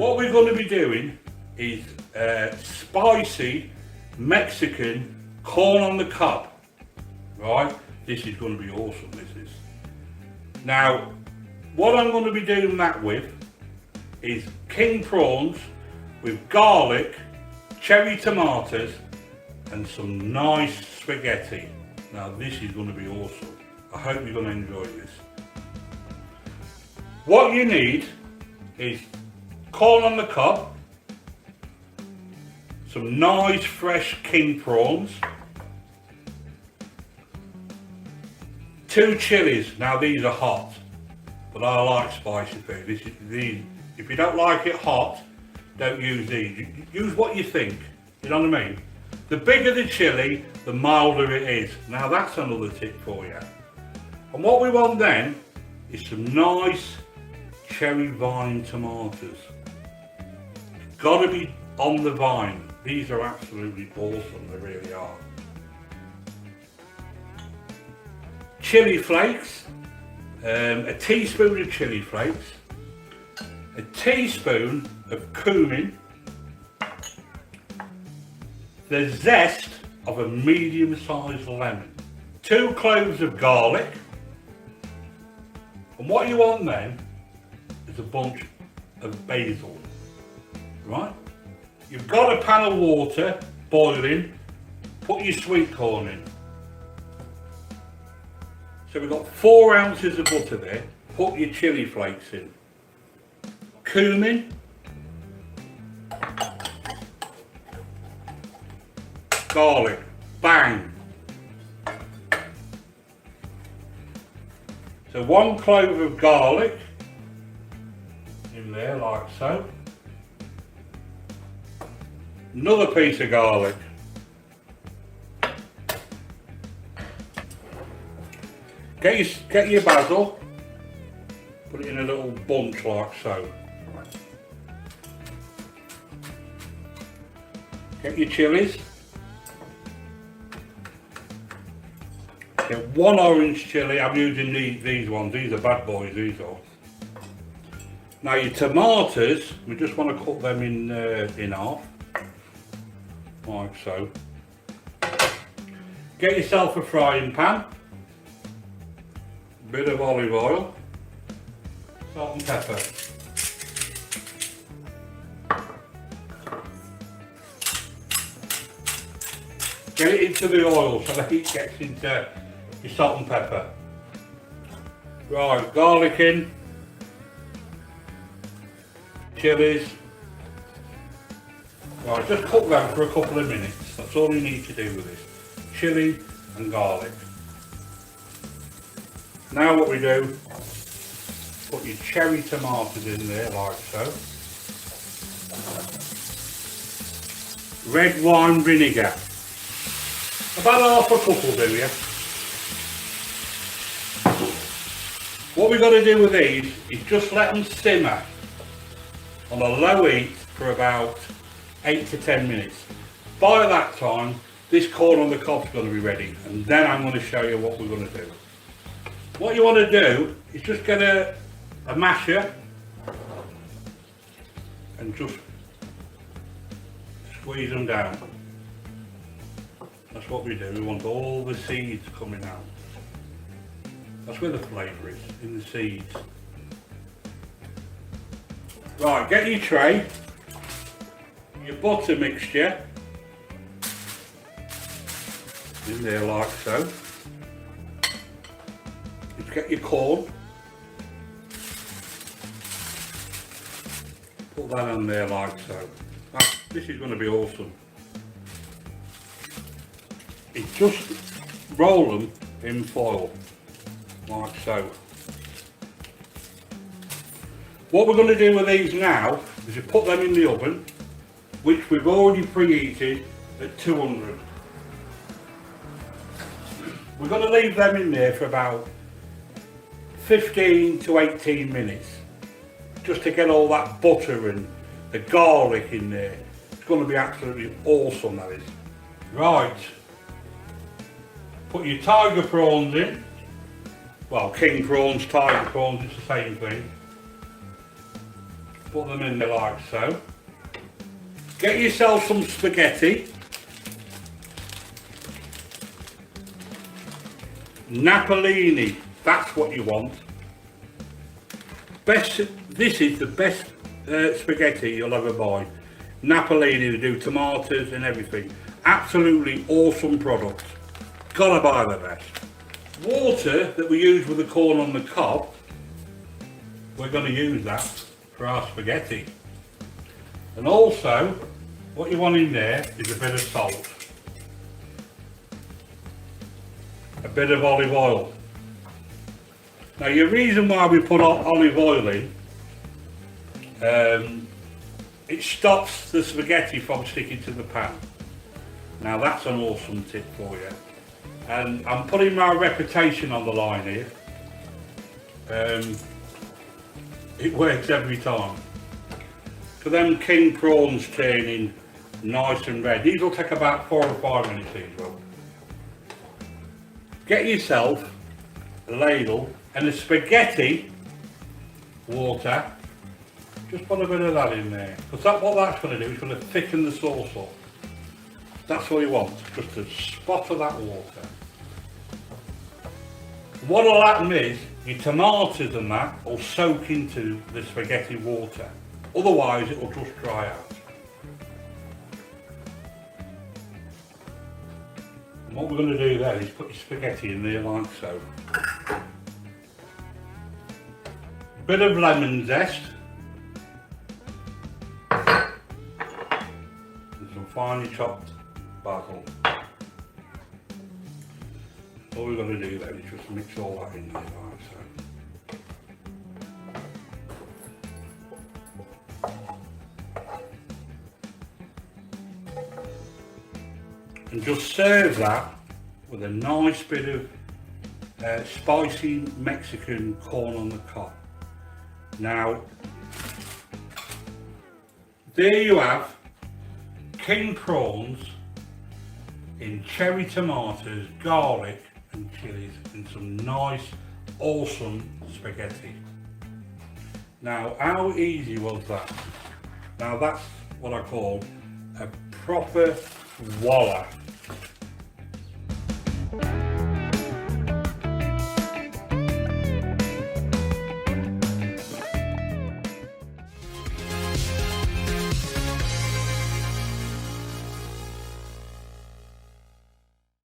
what we're going to be doing is spicy Mexican corn on the cob. Right, this is going to be awesome, this is. Now, what I'm going to be doing that with is king prawns with garlic, cherry tomatoes and some nice spaghetti. Now this is going to be awesome. I hope you're going to enjoy this. What you need is corn on the cob, some nice fresh king prawns, 2 chilies. Now these are hot, but I like spicy food. If you don't like it hot, don't use these. Use what you think, you know what I mean? The bigger the chili, the milder it is. Now that's another tip for you. And what we want then is some nice cherry vine tomatoes. It's got to be on the vine. These are absolutely awesome, they really are. Chili flakes, a teaspoon of chili flakes, a teaspoon of cumin, the zest of a medium-sized lemon, 2 cloves of garlic, and what you want then is a bunch of basil, right? You've got a pan of water boiling, put your sweet corn in. So we've got 4 ounces of butter there, put your chili flakes in, cumin, garlic, bang. So 1 clove of garlic in there like so. Another piece of garlic. Get your basil, put it in a little bunch like so. Get your chilies. Get 1 orange chilli. I'm using these ones. These are bad boys, these are. Now your tomatoes, we just want to cut them in half, like so. Get yourself a frying pan, bit of olive oil, salt and pepper. Get it into the oil so the heat gets into your salt and pepper. Right, garlic in, chilies. Right, just cook them for a couple of minutes. That's all you need to do with this. Chili and garlic. Now what we do, put your cherry tomatoes in there like so. Red wine vinegar. About half a couple, do you? What we've got to do with these is just let them simmer on a low heat for about 8 to 10 minutes. By that time, this corn on the cob's going to be ready, and then I'm going to show you what we're going to do. What you want to do is just get a masher and just squeeze them down. That's what we do. We want all the seeds coming out. That's where the flavour is, in the seeds. Right, get your tray, your butter mixture in there like so. Just get your corn, put that on there like so. This is going to be awesome. It's just roll them in foil, like so. What we're going to do with these now is to put them in the oven, which we've already preheated at 200. We're going to leave them in there for about 15 to 18 minutes, just to get all that butter and the garlic in there. It's going to be absolutely awesome, that is. Right. Put your tiger prawns in. Well, king prawns, tiger prawns, it's the same thing. Put them in there like so. Get yourself some spaghetti. Napolini, that's what you want. This is the best spaghetti you'll ever buy. Napolini, they do tomatoes and everything. Absolutely awesome product. Gotta buy the best. Water that we use with the corn on the cob, we're going to use that for our spaghetti. And also, what you want in there is a bit of salt. A bit of olive oil. Now, the reason why we put olive oil in, it stops the spaghetti from sticking to the pan. Now, that's an awesome tip for you. And I'm putting my reputation on the line here. It works every time. For them king prawns turning nice and red, these will take about 4 or 5 minutes these will. Get yourself a ladle and the spaghetti water, just put a bit of that in there. Because what that's going to do is going to thicken the sauce up. That's all you want, just a spot of that water. What'll happen is your tomatoes and that will soak into the spaghetti water. Otherwise it will just dry out. And what we're going to do then is put your spaghetti in there like so. A bit of lemon zest. And some finely chopped basil. All we're going to do then is just mix all that in there like so. And just serve that with a nice bit of spicy Mexican corn on the cob. Now, there you have king prawns in cherry tomatoes, garlic and chilies and some nice awesome spaghetti. Now, how easy was that? Now, that's what I call a proper walla.